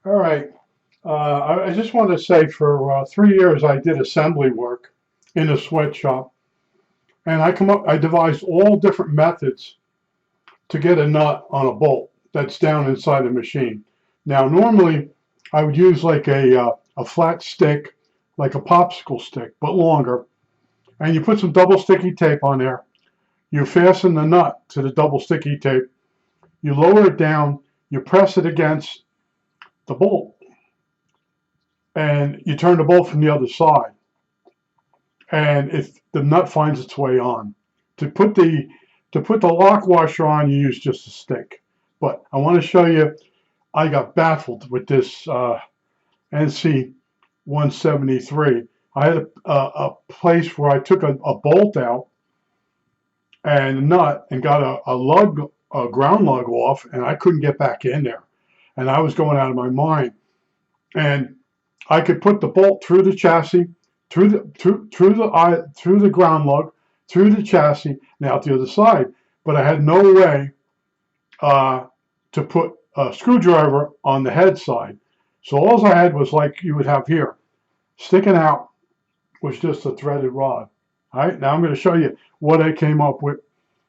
All right. I just want to say for 3 years I did assembly work in a sweatshop, and I devised all different methods to get a nut on a bolt that's down inside the machine. Now, normally I would use like a flat stick, like a popsicle stick, but longer, and you put some double sticky tape on there. You fasten the nut to the double sticky tape. You lower it down. You press it against the bolt, and you turn the bolt from the other side. And if the nut finds its way on, to put the lock washer on, you use just a stick. But I want to show you, I got baffled with this NC 173. I had a place where I took a bolt out and a nut and got a ground lug off, and I couldn't get back in there. And I was going out of my mind. And I could put the bolt through the chassis, through the ground lug, through the chassis, and out the other side. But I had no way to put a screwdriver on the head side. So all I had was like you would have here, sticking out was just a threaded rod. All right, now I'm going to show you what I came up with.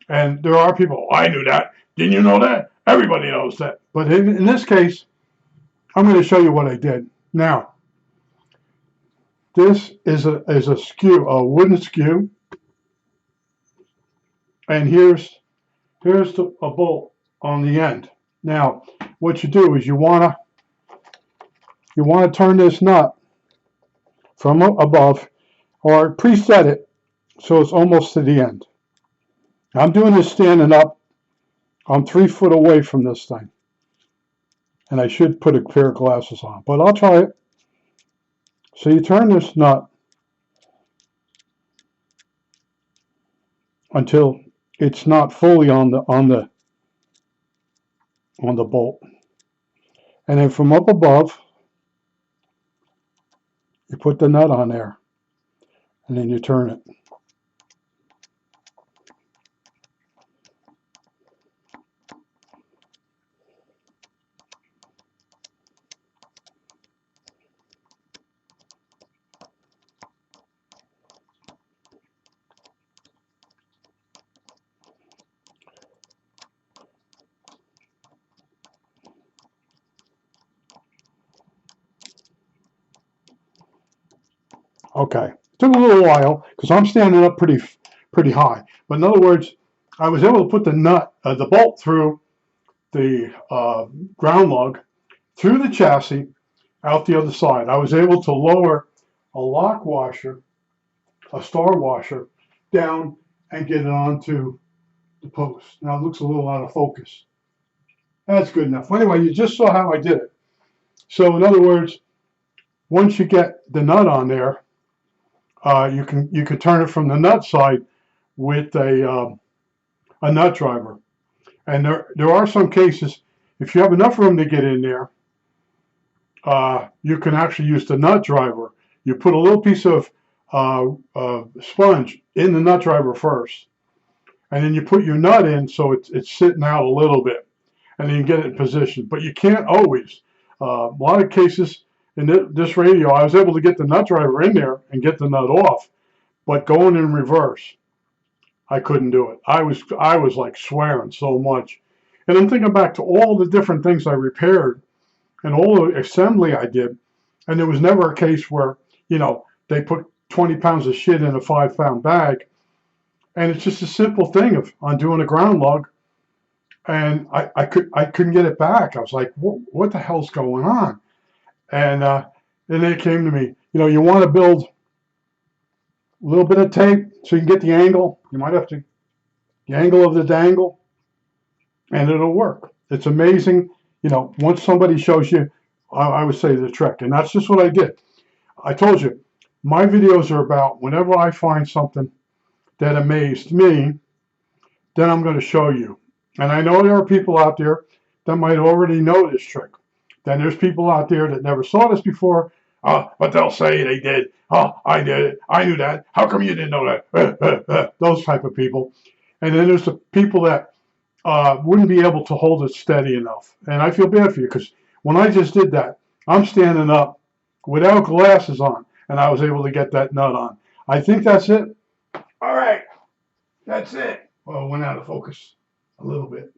And there are people, oh, I knew that. Didn't you know that? Everybody knows that. But in this case, I'm going to show you what I did. Now, this is a skew, a wooden skew, and here's a bolt on the end. Now, what you do is you want to turn this nut from above, or preset it so it's almost to the end. I'm doing this standing up. I'm 3 foot away from this thing, and I should put a pair of glasses on, but I'll try it. So you turn this nut until it's not fully on the bolt, and then from up above you put the nut on there, and then you turn it. Okay, took a little while because I'm standing up pretty high. But in other words, I was able to put the bolt through the ground lug, through the chassis, out the other side. I was able to lower a lock washer, a star washer, down and get it onto the post. Now it looks a little out of focus. That's good enough. Anyway, you just saw how I did it. So in other words, once you get the nut on there, you can turn it from the nut side with a nut driver. And there are some cases, if you have enough room to get in there, you can actually use the nut driver. You put a little piece of sponge in the nut driver first, and then you put your nut in so it's sitting out a little bit, and then you get it in position. But you can't always. A lot of cases in this radio, I was able to get the nut driver in there and get the nut off, but going in reverse, I couldn't do it. I was like swearing so much. And I'm thinking back to all the different things I repaired and all the assembly I did, and there was never a case where, they put 20 pounds of shit in a 5-pound bag. And it's just a simple thing of undoing a ground lug, and I couldn't get it back. I was like, what the hell's going on? And then it came to me, you want to build a little bit of tape so you can get the angle. You might have to, the angle of the dangle, and it'll work. It's amazing. Once somebody shows you, I would say the trick. And that's just what I did. I told you, my videos are about whenever I find something that amazed me, then I'm going to show you. And I know there are people out there that might already know this trick. Then there's people out there that never saw this before. But they'll say they did. Oh, I did it. I knew that. How come you didn't know that? Those type of people. And then there's the people that wouldn't be able to hold it steady enough. And I feel bad for you because when I just did that, I'm standing up without glasses on, and I was able to get that nut on. I think that's it. All right, that's it. Well, it went out of focus a little bit.